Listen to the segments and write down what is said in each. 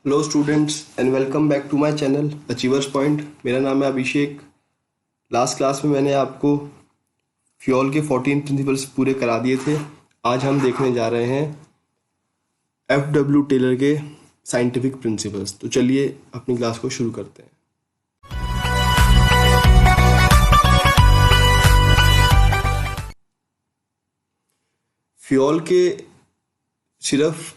Hello students and welcome back to my channel Achievers Point. मेरा नाम है अभिषेक। Last class में मैंने आपको फ्यूल के 14 प्रिंसिपल्स पूरे करा दिए थे। आज हम देखने जा रहे हैं एफ.डब्ल्यू. टेलर के साइंटिफिक प्रिंसिपल्स। तो चलिए अपनी क्लास को शुरू करते हैं। फ्यूल के सिर्फ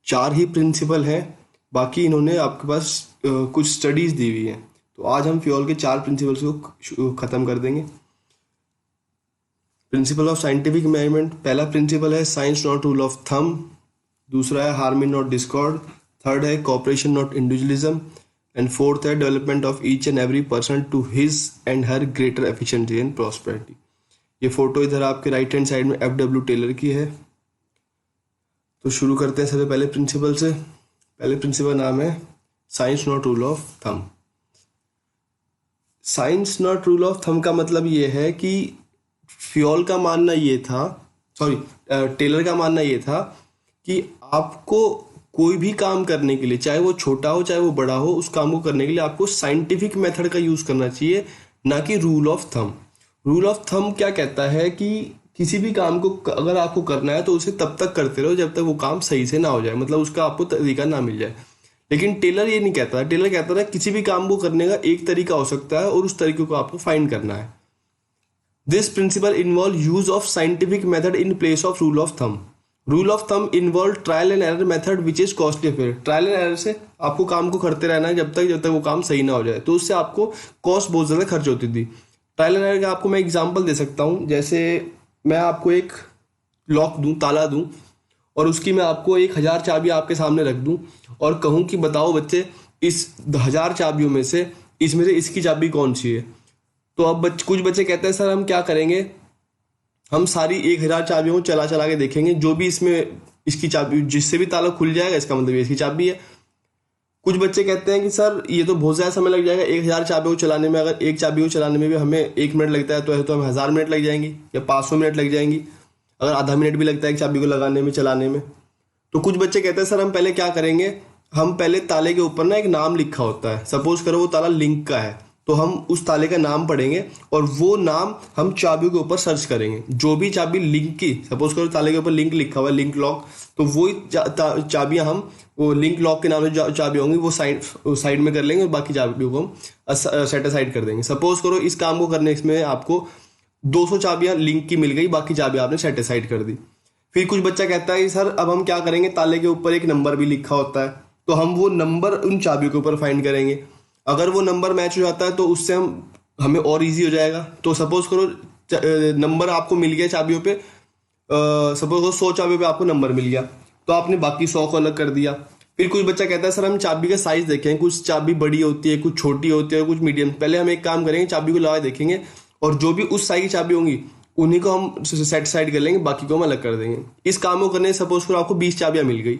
4 ही प्रिंसिपल हैं, बाकी इन्होंने आपके पास कुछ स्टडीज दी हुई हैं। तो आज हम फ्यूल के 4 प्रिंसिपल्स को खत्म कर देंगे। प्रिंसिपल ऑफ साइंटिफिक मेजरमेंट, पहला प्रिंसिपल है science not rule of thumb, दूसरा है हार्मनी नॉट डिस्कॉर्ड, थर्ड है cooperation not individualism and fourth है development of each and every person to his and her greater efficiency and prosperity. ये photo इधर आपके right hand side में F W. Taylor की है। तो शुरू करते हैं सबसे पहले प्रिंसिपल से। पहले प्रिंसिपल नाम है science not rule of thumb. Science not rule of thumb का मतलब ये है कि फ्यूल का मानना ये था, टेलर का मानना ये था कि आपको कोई भी काम करने के लिए, चाहे वो छोटा हो चाहे वो बड़ा हो, उस काम को करने के लिए आपको साइंटिफिक मेथड का यूज करना चाहिए, ना कि rule of thumb. Rule of thumb क्या कहता है कि किसी भी काम को अगर आपको करना है तो उसे तब तक करते रहो जब तक वो काम सही से ना हो जाए, मतलब उसका आपको तरीका ना मिल जाए। लेकिन टेलर ये नहीं कहता। टेलर कहता है किसी भी काम को करने का एक तरीका हो सकता है और उस तरीके को आपको फाइंड करना है। This principle involve use of scientific method in place of rule of thumb. Rule of thumb involve trial and error method which is costly affair. Trial and error से आपको काम को करते रहना है जब तक वो काम सही ना हो जाए, तो उससे आपको कॉस्ट बहुत ज्यादा खर्च होती थी। ट्रायल एंड एरर का आपको मैं एग्जाम्पल दे सकता हूँ। जैसे मैं आपको एक लॉक दूं, ताला दूं, और उसकी मैं आपको 1000 चाबी आपके सामने रख दूं और कहूं कि बताओ बच्चे, इस 1000 चाबियों में से इसमें से इसकी चाबी कौन सी है। तो अब कुछ बच्चे कहते हैं सर हम क्या करेंगे, हम सारी 1000 चाबियों को चला चला के देखेंगे, जो भी इसमें इसकी चाबी, जिससे भी ताला खुल जाएगा इसका मतलब ये इसकी चाबी है। कुछ बच्चे कहते हैं कि सर ये तो बहुत ज़्यादा समय लग जाएगा 1000 चाबियों को चलाने में, अगर एक चाबी को चलाने में भी हमें 1 मिनट लगता है तो हमें 1000 मिनट लग जाएंगी या 500 मिनट लग जाएंगी, अगर आधा मिनट भी लगता है एक चाबी को लगाने में, चलाने में। तो कुछ बच्चे कहते हैं सर हम पहले क्या करेंगे, हम पहले ताले के ऊपर ना एक नाम लिखा होता है, सपोज करो वो ताला लिंक का है, तो हम उस ताले का नाम पढ़ेंगे और वो नाम हम चाबियों के ऊपर सर्च करेंगे। जो भी चाबी लिंक की, सपोज करो ताले के ऊपर लिंक लिखा हुआ है, लिंक लॉक, तो वही चाबियां हम वो लिंक लॉक के नाम से चाबी होंगी वो साइड में कर लेंगे और बाकी चाबियों को हम सेट असाइड कर देंगे। सपोज करो इस काम को करने में आपको 200 चाबियां लिंक की मिल गई, बाकी चाबियां आपने सेट असाइड कर दी। फिर कुछ बच्चा कहता है कि सर अब हम क्या करेंगे, ताले के ऊपर एक नंबर भी लिखा होता है, तो हम वो नंबर उन चाबियों के ऊपर फाइंड करेंगे। अगर वो नंबर मैच हो जाता है तो उससे हमें और इजी हो जाएगा। तो सपोज करो नंबर आपको मिल गया चाबियों पे, सपोज करो 100 चाबियों पे आपको नंबर मिल गया, तो आपने बाकी 100 को अलग कर दिया। फिर कुछ बच्चा कहता है सर हम चाबी का साइज देखें, कुछ चाबी बड़ी होती है, कुछ छोटी होती है, कुछ मीडियम। पहले हम एक काम करेंगे, चाबी को लगा देखेंगे और जो भी उस साइज की चाबी होंगी उन्हीं को हम सेट साइड कर लेंगे, बाकी को हम अलग कर देंगे। इस काम को करने सपोज करो आपको 20 चाबियां मिल गई।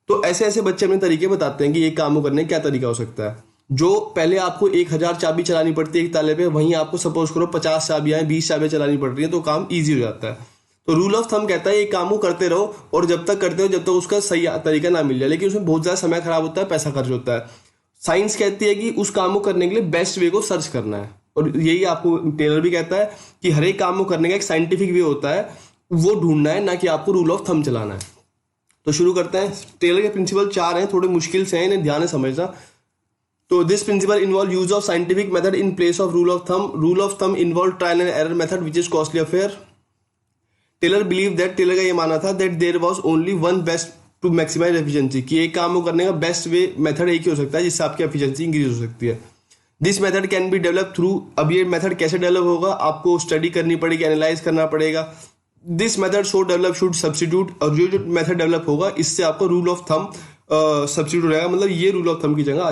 तो ऐसे ऐसे बच्चे अपने तरीके बताते हैं कि एक काम को करने क्या तरीका हो सकता है। जो पहले आपको 1000 चाबी चलानी पड़ती है एक ताले पे, वहीं आपको सपोज करो 50 चाबियां 20 चाबियां चलानी पड़ रही है, तो काम ईजी हो जाता है। तो रूल ऑफ थंब कहता है ये काम को करते रहो और जब तक करते हो जब तक उसका सही तरीका ना मिल जाए, लेकिन उसमें बहुत ज्यादा समय खराब होता है, पैसा खर्च होता है। साइंस कहती है कि उस काम को करने के लिए बेस्ट वे को सर्च करना है, और यही आपको टेलर भी कहता है कि हर एक काम को करने का एक साइंटिफिक वे होता है, वो ढूंढना है, ना कि आपको रूल ऑफ थंब चलाना है। तो शुरू करते हैं। टेलर के प्रिंसिपल 4 हैं, थोड़े मुश्किल से हैं, इन्हें ध्यान से समझना। तो this principle involve use of scientific method in place of rule of thumb. Rule of thumb involve trial and error method which is costly affair. Taylor believe that, Taylor का ये मानना था that there was only one best to maximise efficiency, कि एक काम को करने का बेस्ट वे मेथड एक ही हो सकता है जिससे आपकी एफिशिएंसी इंक्रीज हो सकती है। This method can be develop through, अब ये मेथड कैसे डेवलप होगा, आपको स्टडी करनी पड़ेगी, एनालाइज करना पड़ेगा। This method so develop should substitute, और जो मेथड डेवलप होगा इससे आपको रूल ऑफ थंब सब्स्टिट्यूट हो जाएगा, मतलब ये रूल ऑफ थंब की जगह आ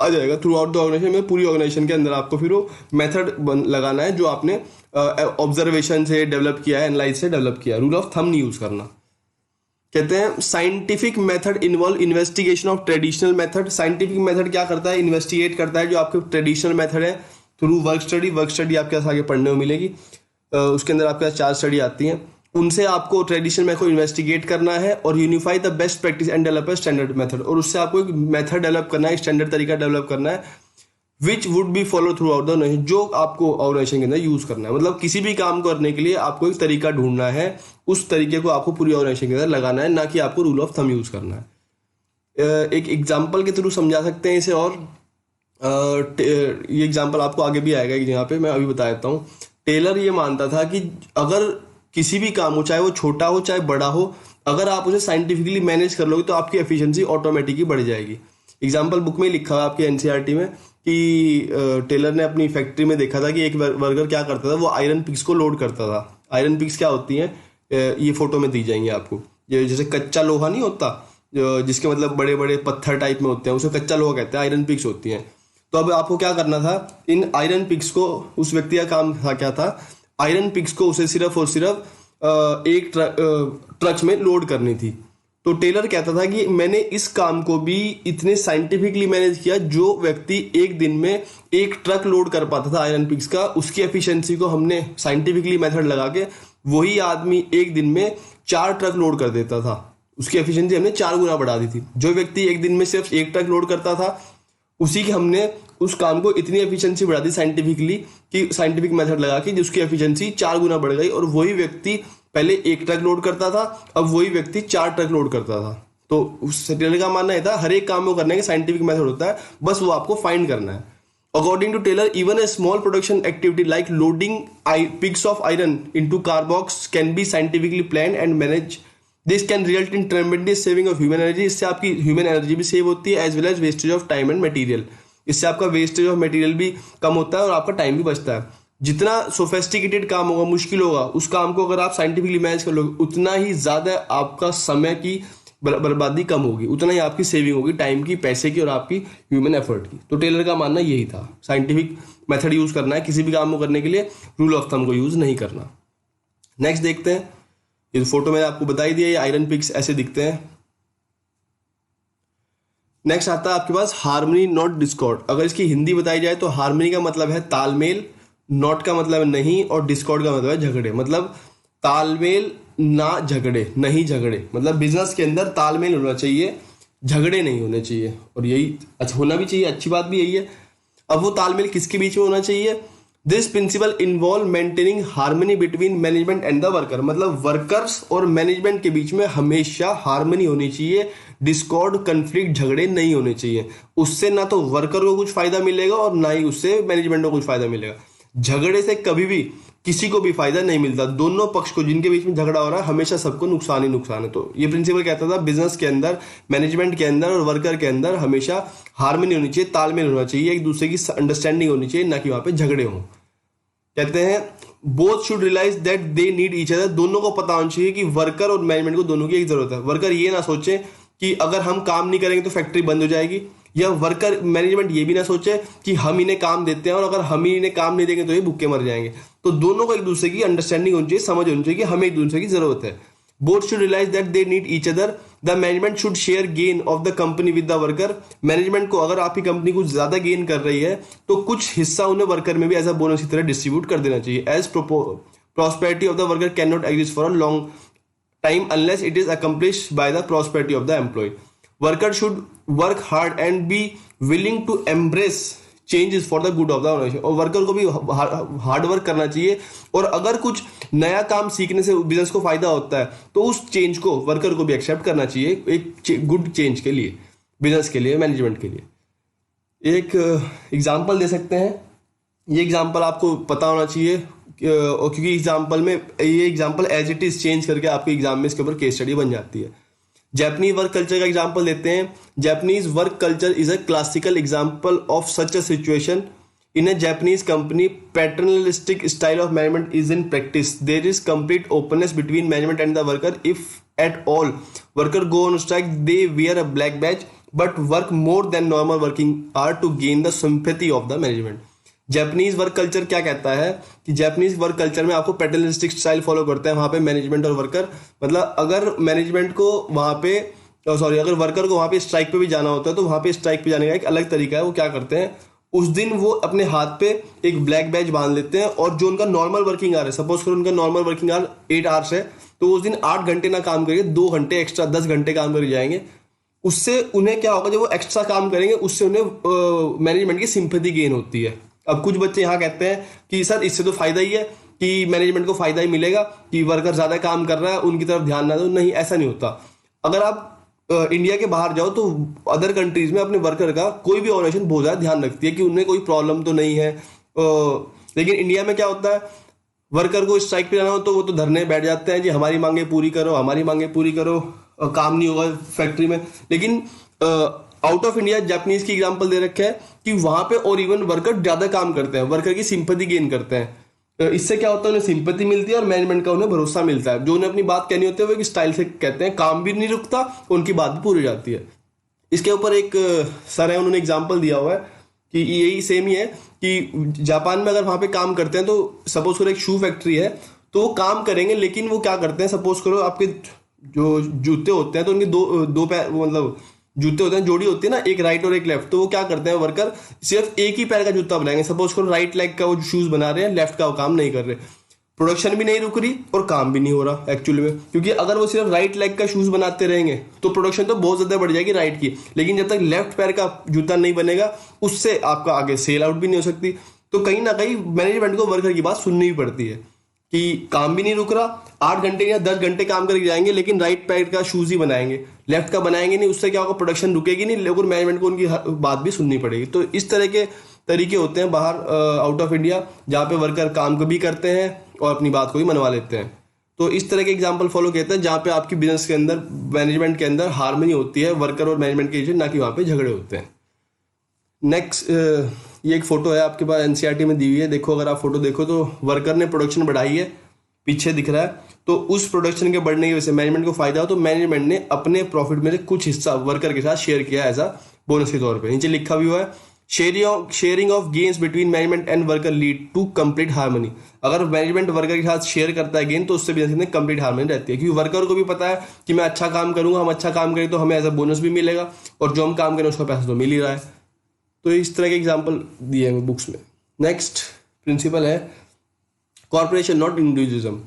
जाएगा थ्रू आउट द ऑर्गेनाइजेशन में। पूरी ऑर्गेनाइजेशन के अंदर आपको फिर वो मेथड लगाना है जो आपने ऑब्जर्वेशन से डेवलप किया है, एनालाइज से डेवलप किया है। रूल ऑफ थंब नहीं यूज करना। कहते हैं scientific method involve investigation of traditional method. Scientific method क्या करता है, इन्वेस्टिगेट करता है जो आपके ट्रेडिशनल मेथड है through work study. Work study आपके पास आगे पढ़ने को मिलेगी, उसके अंदर आपके पास 4 स्टडी आती हैं। उनसे आपको ट्रेडिशन में को इन्वेस्टिगेट करना है और unify the best practice and develop a standard method, और उससे आपको एक मेथड डेवलप करना है, स्टैंडर्ड तरीका डेवलप करना है, which would be follow throughout the organisation, जो आपको ऑर्गेनाइजेशन के अंदर यूज करना है। मतलब किसी भी काम करने के लिए आपको एक तरीका ढूंढना है, उस तरीके को आपको पूरी ऑर्गेनाइजेशन के अंदर लगाना है, ना कि आपको रूल ऑफ थंब यूज करना है। एक एग्जाम्पल के थ्रू समझा सकते हैं इसे, और ये एग्जाम्पल आपको आगे भी आएगा, यहाँ पे मैं अभी बता देता हूँ। टेलर ये मानता था कि अगर किसी भी काम हो, चाहे वो छोटा हो चाहे बड़ा हो, अगर आप उसे साइंटिफिकली मैनेज कर लोगे तो आपकी एफिशिएंसी ऑटोमेटिकली बढ़ जाएगी। एग्जाम्पल बुक में लिखा हुआ आपके एनसीईआरटी में कि टेलर ने अपनी फैक्ट्री में देखा था कि एक वर्कर क्या करता था, वो आयरन पिक्स को लोड करता था। आयरन पिक्स क्या होती हैं, ये फोटो में दी जाएंगी आपको। ये जैसे कच्चा लोहा नहीं होता, जिसके मतलब बड़े बड़े पत्थर टाइप में होते हैं, उसे कच्चा लोहा कहते हैं, आयरन पिक्स होती हैं। तो अब आपको क्या करना था, इन आयरन पिक्स को, उस व्यक्ति का काम था क्या था, आयरन पिक्स को उसे सिर्फ और सिर्फ एक ट्रक में लोड करनी थी। तो टेलर कहता था कि मैंने इस काम को भी इतने साइंटिफिकली मैनेज किया, जो व्यक्ति एक दिन में एक ट्रक लोड कर पाता था आयरन पिक्स का, उसकी एफिशिएंसी को हमने साइंटिफिकली मेथड लगा के वही आदमी एक दिन में 4 ट्रक लोड कर देता था। उसकी एफिशिएंसी हमने 4 गुना बढ़ा दी थी। जो व्यक्ति एक दिन में सिर्फ एक ट्रक लोड करता था, उसी की हमने उस काम को इतनी एफिशिएंसी बढ़ा दी साइंटिफिकली, कि साइंटिफिक मेथड लगा के जिसकी एफिशिएंसी 4 गुना बढ़ गई, और वही व्यक्ति पहले एक ट्रक लोड करता था, अब वही व्यक्ति 4 ट्रक लोड करता था। तो उस टेलर का मानना था हर एक काम को करने का साइंटिफिक मेथड होता है, बस वो आपको फाइंड करना है। According to Taylor, even a small production activity like loading pigs of iron into car box can be scientifically planned and managed. This can result in tremendous saving of human energy. इससे आपकी human energy भी save होती है, as well as wastage of time and material. इससे आपका wastage of material भी कम होता है और आपका टाइम भी बचता है। जितना सोफेस्टिकेटेड काम होगा, मुश्किल होगा, उस काम को अगर आप साइंटिफिकली मैनेज कर लोगे, उतना ही ज्यादा आपका समय की बर्बादी कम होगी, उतना ही आपकी सेविंग होगी टाइम की, पैसे की और आपकी ह्यूमन एफर्ट की। तो टेलर का मानना यही था, साइंटिफिक मेथड यूज करना है किसी भी काम को करने के लिए, रूल ऑफ थंब को यूज नहीं करना। नेक्स्ट देखते हैं, ये फोटो मैंने आपको बताई दिया, ये आयरन पिक्स ऐसे दिखते हैं। नेक्स्ट आता है आपके पास हार्मनी नॉट डिस्कॉर्ड। अगर इसकी हिंदी बताई जाए तो हार्मनी का मतलब है तालमेल, नॉट का मतलब है नहीं, और डिस्कॉर्ड का मतलब है झगड़े। मतलब तालमेल ना झगड़े, नहीं झगड़े, मतलब बिजनेस के अंदर तालमेल होना चाहिए, झगड़े नहीं होने चाहिए। और यही अच्छा होना भी चाहिए, अच्छी बात भी यही है। अब वो तालमेल किसके बीच में होना चाहिए? This principle involve maintaining harmony between management and the worker. मतलब वर्कर्स और मैनेजमेंट के बीच में हमेशा हार्मनी होनी चाहिए, डिस्कॉर्ड, कंफ्लिक्ट, झगड़े नहीं होने चाहिए। उससे ना तो वर्कर को कुछ फायदा मिलेगा और ना ही उससे मैनेजमेंट को कुछ फायदा मिलेगा। झगड़े से कभी भी किसी को भी फायदा नहीं मिलता। दोनों पक्ष को, जिनके बीच में झगड़ा हो रहा है, हमेशा सबको नुकसान ही नुकसान है। तो ये प्रिंसिपल कहता था बिजनेस के अंदर, मैनेजमेंट के अंदर और वर्कर के अंदर हमेशा हार्मनी होनी चाहिए, तालमेल होना चाहिए, एक दूसरे की अंडरस्टैंडिंग होनी चाहिए, ना कि वहां पे झगड़े हों। कहते हैं both should realise that they need each other. दोनों को पता होना चाहिए कि वर्कर और मैनेजमेंट को दोनों की एक जरूरत है। वर्कर ये ना सोचे कि अगर हम काम नहीं करेंगे तो फैक्ट्री बंद हो जाएगी, या वर्कर मैनेजमेंट ये भी ना सोचे कि हम इन्हें काम देते हैं और अगर हम ही इन्हें काम नहीं देंगे तो ये भूखे मर जाएंगे। तो दोनों को एक दूसरे की अंडरस्टैंडिंग होनी चाहिए, समझ होनी चाहिए कि हमें एक दूसरे की जरूरत है। Both should realise that they need each other. The management should share gain of the company with the worker. Management को, अगर आपकी कंपनी कुछ ज्यादा गेन कर रही है तो कुछ हिस्सा उन्हें वर्कर में भी एज अ बोनस की तरह डिस्ट्रीब्यूट कर देना चाहिए। As prosperity of the worker can not exist for a long time unless it is accomplished by the prosperity of the employee. Worker should work hard and be willing to embrace changes for the good of the organization. और worker को भी hard work करना चाहिए, और अगर कुछ नया काम सीखने से बिजनेस को फायदा होता है तो उस चेंज को वर्कर को भी एक्सेप्ट करना चाहिए, एक गुड चेंज के लिए, बिजनेस के लिए, मैनेजमेंट के लिए। एक एग्जाम्पल दे सकते हैं, ये एग्जाम्पल आपको पता होना चाहिए, और क्योंकि एग्जाम्पल में ये example as it is change करके आपके एग्जाम में इसके ऊपर केस स्टडी बन जाती है। जापानीज वर्क कल्चर का एग्जाम्पल देते हैं। Japanese work culture is a classical example of such a situation. In a Japanese company paternalistic style of management is in practice. There is complete openness between management and the worker. If at all worker go on strike they wear a black badge but work more than normal working hour to gain the sympathy of the management. Japanese work culture क्या कहता है कि Japanese work culture में आपको paternalistic style follow करते हैं वहां पे मैनेजमेंट और वर्कर। मतलब अगर मैनेजमेंट को वहां पे अगर वर्कर को वहां पे स्ट्राइक पे भी जाना होता है तो वहां पे स्ट्राइक पे जाने का एक अलग तरीका है। वो क्या करते हैं, उस दिन वो अपने हाथ पे एक ब्लैक बैज बांध लेते हैं, और जो उनका नॉर्मल वर्किंग आवर है, सपोज करो उनका नॉर्मल वर्किंग आवर 8 आवर्स है, तो उस दिन 8 घंटे ना काम करके 2 घंटे एक्स्ट्रा 10 घंटे काम करके जाएंगे। उससे उन्हें क्या होगा, जब वो एक्स्ट्रा काम करेंगे उससे उन्हें मैनेजमेंट की सिंपैथी गेन होती है। अब कुछ बच्चे यहाँ कहते हैं कि सर इससे तो फायदा ही है कि मैनेजमेंट को फायदा ही मिलेगा कि वर्कर ज्यादा काम कर रहा है, उनकी तरफ ध्यान ना दो। नहीं, ऐसा नहीं होता। अगर आप इंडिया के बाहर जाओ तो अदर कंट्रीज में अपने वर्कर का कोई भी ऑर्गेनाइजेशन बहुत ज्यादा ध्यान रखती है कि उन्हें कोई प्रॉब्लम तो नहीं है। लेकिन इंडिया में क्या होता है, वर्कर को स्ट्राइक पे जाना हो तो वो तो धरने बैठ जाते हैं, जी हमारी मांगे पूरी करो, हमारी मांगे पूरी करो, काम नहीं होगा फैक्ट्री में। लेकिन आउट ऑफ इंडिया जापानीज की एग्जांपल दे रखे है कि वहां पे और इवन वर्कर ज्यादा काम करते हैं, वर्कर की सिंपैथी गेन करते हैं। इससे क्या होता है, उन्हें सिंपैथी मिलती है और मैनेजमेंट का उन्हें भरोसा मिलता है। जो उन्हें अपनी बात कहनी होती है वो एक स्टाइल से कहते हैं, काम भी नहीं रुकता, उनकी बात भी पूरी हो जाती है। इसके ऊपर एक सर है, उन्होंने एग्जांपल दिया हुआ है कि यही सेम ही है कि जापान में अगर वहां पे काम करते हैं, तो सपोज करो एक शू फैक्ट्री है, तो वो काम करेंगे, लेकिन वो क्या करते हैं, सपोज करो आपके जो जूते होते हैं तो उनके दो पैर, मतलब जूते होते हैं, जोड़ी होती है ना, एक राइट और एक लेफ्ट, तो वो क्या करते हैं वर्कर सिर्फ एक ही पैर का जूता बनाएंगे। सपोज करो राइट लेग का वो शूज बना रहे हैं, लेफ्ट का वो काम नहीं कर रहे, प्रोडक्शन भी नहीं रुक रही और काम भी नहीं हो रहा एक्चुअली में। क्योंकि अगर वो सिर्फ राइट लेग का शूज बनाते रहेंगे तो प्रोडक्शन तो बहुत ज्यादा बढ़ जाएगी राइट की, लेकिन जब तक लेफ्ट पैर का जूता नहीं बनेगा उससे आपका आगे सेल आउट भी नहीं हो सकती। तो कहीं ना कहीं मैनेजमेंट को वर्कर की बात सुननी ही पड़ती है कि काम भी नहीं रुक रहा, 8 घंटे या 10 घंटे काम करके जाएंगे, लेकिन राइट पैर का शूज ही बनाएंगे, लेफ्ट का बनाएंगे नहीं, उससे क्या होगा, प्रोडक्शन रुकेगी नहीं, लेकिन मैनेजमेंट को उनकी बात भी सुननी पड़ेगी। तो इस तरह के तरीके होते हैं बाहर आउट ऑफ इंडिया, जहाँ पे वर्कर काम भी करते हैं और अपनी बात को भी मनवा लेते हैं। तो इस तरह के एग्जाम्पल फॉलो कहते हैं जहाँ पे आपकी बिजनेस के अंदर, मैनेजमेंट के अंदर हार्मनी होती है वर्कर और मैनेजमेंट के बीच, ना कि वहाँ पे झगड़े होते हैं। नेक्स्ट, ये एक फोटो है आपके पास, एनसीईआरटी में दी हुई है। देखो, अगर आप फोटो देखो तो वर्कर ने प्रोडक्शन बढ़ाई है, पीछे दिख रहा है, तो उस प्रोडक्शन के बढ़ने की वजह से मैनेजमेंट को फायदा हो, तो मैनेजमेंट ने अपने प्रॉफिट में से कुछ हिस्सा वर्कर के साथ शेयर किया एज अ बोनस के तौर पे। नीचे लिखा भी हुआ है, sharing of gains between management and worker lead to complete harmony. अगर मैनेजमेंट वर्कर के साथ शेयर करता है गेन, तो उससे बिजनेस में कंप्लीट हार्मनी रहती है, क्योंकि वर्कर को भी पता है कि मैं अच्छा काम करूंगा, हम अच्छा काम करें तो हमें एज अ बोनस भी मिलेगा, और जो हम काम करें उसका पैसा तो मिल ही रहा है। तो इस तरह के एग्जाम्पल दिए हैं बुक्स में। नेक्स्ट प्रिंसिपल है कॉर्पोरेशन नॉट इंडिविजुअलिज्म।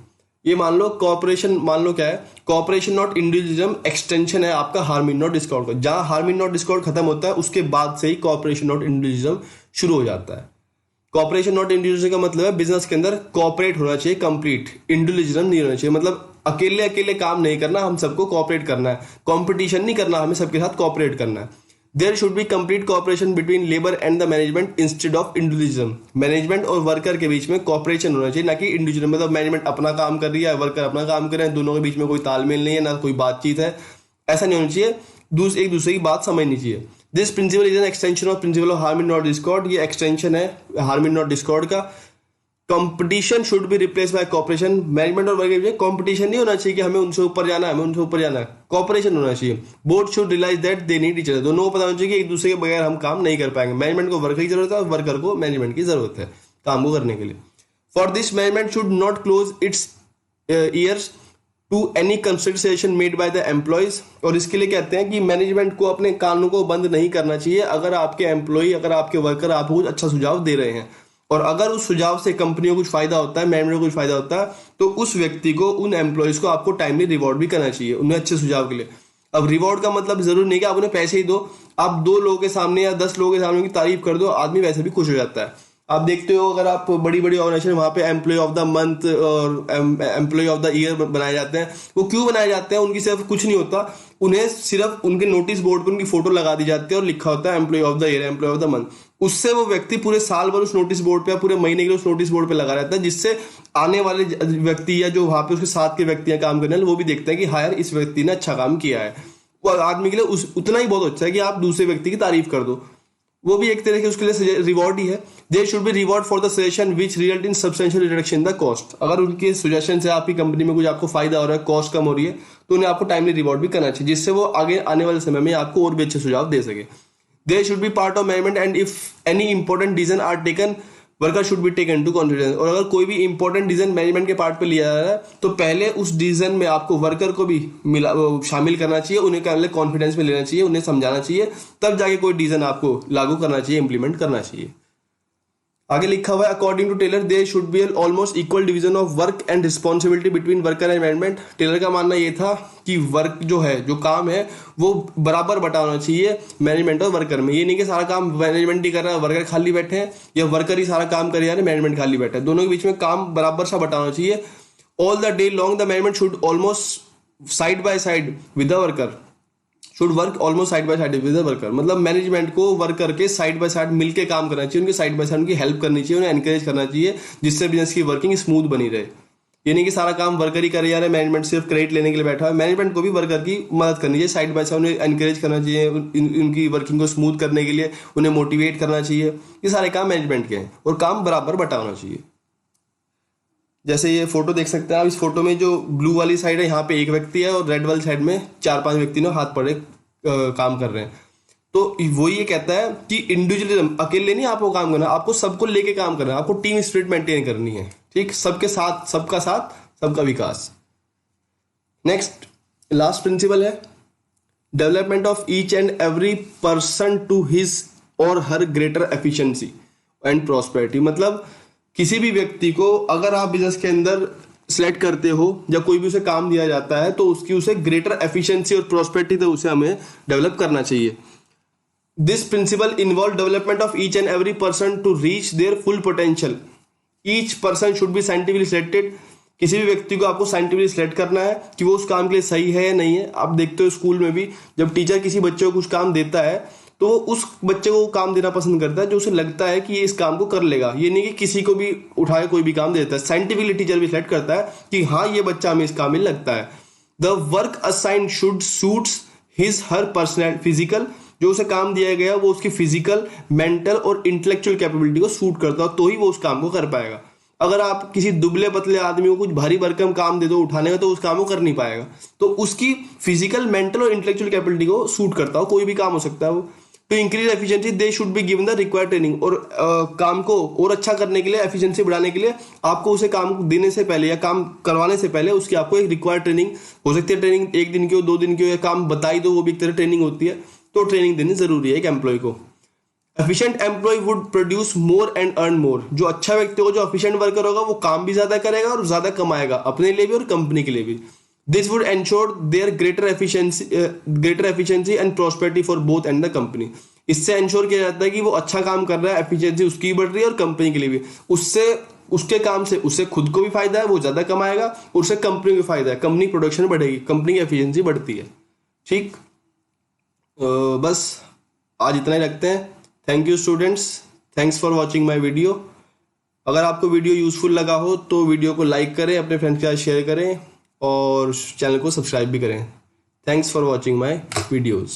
ये मान लो कॉर्पोरेशन, मान लो क्या है, कॉर्पोरेशन नॉट इंडिविजुअलिज्म एक्सटेंशन है आपका हार्मनी नॉट डिस्कॉर्ड का। जहां हार्मनी नॉट डिस्कॉर्ड खत्म होता है उसके बाद से ही कॉर्पोरेशन नॉट इंडिविजुअलिज्म शुरू हो जाता है। कॉर्पोरेशन नॉट इंडिविजुअलिज्म का मतलब है बिजनेस के अंदर कॉर्पोरेट होना चाहिए कंप्लीट, इंडिविजुअलिज्म नहीं होना चाहिए। मतलब अकेले अकेले काम नहीं करना, हम सबको कॉर्पोरेट करना है, कॉम्पिटिशन नहीं करना, हमें सबके साथ कॉर्पोरेट करना है। There should be complete cooperation between labour and the management instead of individualism. Management और वर्कर के बीच में कॉर्पोरेशन होना चाहिए, ना कि इंडिविजुअल। मतलब मैनेजमेंट अपना काम कर रही है, वर्कर अपना काम कर रहे हैं, दोनों के बीच में कोई तालमेल नहीं है, ना कोई बातचीत है, ऐसा नहीं होना चाहिए। एक दूसरे की बात समझनी चाहिए। This principal is an extension of principle of harmony not Discord. ये एक्सटेंशन है हार्मनी नॉट डिस्कॉर्ड का। Competition should be replace by corporation. Management और वर्कर के बीच कंपटीशन नहीं होना चाहिए कि हमें उनसे ऊपर जाना है, हमें उनसे ऊपर जाना है, कॉर्पोरेशन होना चाहिए। Both should realise that they need each other. दोनों को पता होना चाहिए कि एक दूसरे के बगैर हम काम नहीं कर पाएंगे। मैनेजमेंट को वर्कर की जरूरत है और वर्कर को मैनेजमेंट की जरूरत है काम को करने के लिए। For this management should not close its ears to any consideration made by the employees. और इसके लिए कहते हैं कि मैनेजमेंट को अपने कानों को बंद नहीं करना चाहिए अगर आपके एम्प्लॉय, अगर आपके वर्कर आपको कुछ अच्छा सुझाव दे रहे हैं, और अगर उस सुझाव से कंपनी को कुछ फायदा होता है, मैनेजमेंट को कुछ फायदा होता है, तो उस व्यक्ति को, उन एम्प्लॉयज को आपको टाइमली रिवॉर्ड भी करना चाहिए उन्हें अच्छे सुझाव के लिए। अब रिवॉर्ड का मतलब जरूरी नहीं कि आप उन्हें पैसे ही दो, आप 2 लोगों के सामने या 10 लोगों के सामने उनकी तारीफ कर दो, आदमी वैसे भी खुश हो जाता है। आप देखते हो अगर आप बड़ी बड़ी ऑर्गेनाइजेशन, वहां पे एम्प्लॉय ऑफ द मंथ और एम्प्लॉय ऑफ द ईयर बनाए जाते हैं। वो क्यों बनाए जाते हैं? उनकी सिर्फ कुछ नहीं होता, उन्हें सिर्फ उनके नोटिस बोर्ड पर उनकी फोटो लगा दी जाती है और लिखा होता है employee of the year, employee of the month. उससे वो व्यक्ति पूरे साल भर उस नोटिस बोर्ड पे, पूरे महीने के लिए उस नोटिस बोर्ड पे लगा रहता है, जिससे आने वाले व्यक्ति या जो वहां पे उसके साथ के व्यक्ति काम करने वाले वो भी देखते हैं कि हाँ यार इस व्यक्ति ने अच्छा काम किया है। वो आदमी के लिए उतना ही बहुत अच्छा है कि आप दूसरे व्यक्ति की तारीफ कर दो, वो भी एक तरह के उसके लिए रिवॉर्ड ही है। There should be reward for the suggestion which result in substantial reduction in the cost. अगर उनके सजेशन से आपकी कंपनी में कुछ आपको फायदा हो रहा है, कॉस्ट कम हो रही है, तो उन्हें आपको टाइमली रिवॉर्ड भी करना चाहिए, जिससे वो आगे आने वाले समय में आपको और भी अच्छे सुझाव दे सके। There should be part of management and if any important decision are taken worker should be taken to confidence. और अगर कोई भी इंपॉर्टेंट डिसीजन मैनेजमेंट के पार्ट पे लिया जा रहा है तो पहले उस डिसीजन में आपको वर्कर को भी शामिल करना चाहिए, उन्हें पहले कॉन्फिडेंस में लेना चाहिए, उन्हें समझाना चाहिए, तब जाके कोई डिसीजन आपको लागू करना चाहिए, इंप्लीमेंट करना चाहिए। आगे लिखा हुआ है according to Taylor there should be an almost equal division of work and responsibility between worker and management. Taylor का मानना ये था कि वर्क जो है, जो काम है, वो बराबर बटा होना चाहिए मैनेजमेंट और वर्कर में। ये नहीं कि सारा काम मैनेजमेंट ही कर रहा है, वर्कर खाली बैठे हैं, या वर्कर ही सारा काम कर रहा है, मैनेजमेंट खाली बैठा है। दोनों के बीच में काम बराबर सा बटा होना चाहिए। All the day long the management should almost side by side with the worker, should work almost side by side with the worker. मतलब मैनेजमेंट को वर्कर के साइड बाय साइड मिलकर काम करना चाहिए, उनके साइड बाय साइड उनकी help करनी चाहिए, उन्हें एनकरेज करना चाहिए, जिससे बिजनेस की वर्किंग स्मूथ बनी रहे। ये नहीं कि सारा काम वर्कर ही करे जा रहा है, मैनेजमेंट सिर्फ क्रेडिट लेने के लिए बैठा है। मैनेजमेंट को भी वर्कर की मदद करनी चाहिए, साइड बाय साइड उन्हें एनकरेज करना चाहिए, उनकी वर्किंग को स्मूथ करने के लिए उन्हें मोटिवेट करना चाहिए। ये सारे काम मैनेजमेंट के हैं और काम बराबर बटा होना चाहिए। जैसे ये फोटो देख सकते हैं आप, इस फोटो में जो ब्लू वाली साइड है यहाँ पे एक व्यक्ति है और रेड वाली साइड में 4-5 व्यक्ति ने हाथ पड़े काम कर रहे हैं। तो वो ये कहता है कि इंडिविजुअलिज्म, अकेले नहीं आपको काम करना, आपको सबको लेके काम करना है, आपको टीम स्पिरिट मेंटेन करनी है। ठीक, सबके साथ, सबका साथ, सबका विकास। नेक्स्ट लास्ट प्रिंसिपल है development of each and every person to his or her greater efficiency and prosperity. मतलब किसी भी व्यक्ति को अगर आप बिजनेस के अंदर सिलेक्ट करते हो या कोई भी उसे काम दिया जाता है तो उसकी उसे ग्रेटर एफिशिएंसी और प्रॉस्पेरिटी तो उसे हमें डेवलप करना चाहिए। This principle involve development of each and every person to reach their full potential. Each person should be scientifically selected. किसी भी व्यक्ति को आपको साइंटिफिकली सिलेक्ट करना है कि वो उस काम के लिए सही है या नहीं है। आप देखते हो स्कूल में भी जब टीचर किसी बच्चे को कुछ काम देता है तो वो उस बच्चे को काम देना पसंद करता है जो उसे लगता है कि ये इस काम को कर लेगा। ये नहीं कि किसी को भी उठाए कोई भी काम दे देता है। साइंटिफिकली टीचर भी सिलेक्ट करता है कि हाँ ये बच्चा हमें इस काम में लगता है। The work assigned should suits his her personal physical. जो उसे काम दिया गया वो उसकी फिजिकल, मेंटल और इंटेलेक्चुअल कैपेबिलिटी को सूट करता है, तो ही वो उस काम को कर पाएगा। अगर आप किसी दुबले पतले आदमी को कुछ भारी भरकम काम दे दो उठाने का तो उस काम को कर नहीं पाएगा। तो उसकी फिजिकल, मेंटल और इंटेलेक्चुअल कैपेबिलिटी को सूट करता हो, कोई भी काम हो सकता है वो। To increase efficiency they should be given the required training. और काम को और अच्छा करने के लिए, एफिशिएंसी बढ़ाने के लिए आपको उसे काम देने से पहले या काम करवाने से पहले उसकी आपको एक रिक्वायर्ड ट्रेनिंग हो सकती है। ट्रेनिंग 1 दिन की हो, 2 दिन की हो, या काम बताई दो, वो भी एक तरह ट्रेनिंग होती है। तो ट्रेनिंग देनी जरूरी है एक एम्प्लॉय को। Efficient employee would produce more and earn more. जो अच्छा व्यक्ति होगा, जो एफिशिएंट वर्कर होगा, वो काम भी ज्यादा करेगा और ज्यादा कमाएगा, अपने लिए भी और कंपनी के लिए भी। This would ensure there greater efficiency and prosperity for both and the company. इससे एंश्योर किया जाता है कि वो अच्छा काम कर रहा है, एफिशिएंसी उसकी बढ़ रही है और कंपनी के लिए भी। उससे, उसके काम से उससे खुद को भी फायदा है, वो ज्यादा कमाएगा, और उससे कंपनी को भी फायदा है, कंपनी प्रोडक्शन बढ़ेगी, कंपनी की एफिशिएंसी बढ़ती है। ठीक, बस आज इतना ही रखते हैं। Thank you students, thanks for watching my video. अगर आपको वीडियो यूजफुल लगा हो तो वीडियो को लाइक करें, अपने फ्रेंड्स के साथ शेयर करें और चैनल को सब्सक्राइब भी करें। Thanks for watching my videos.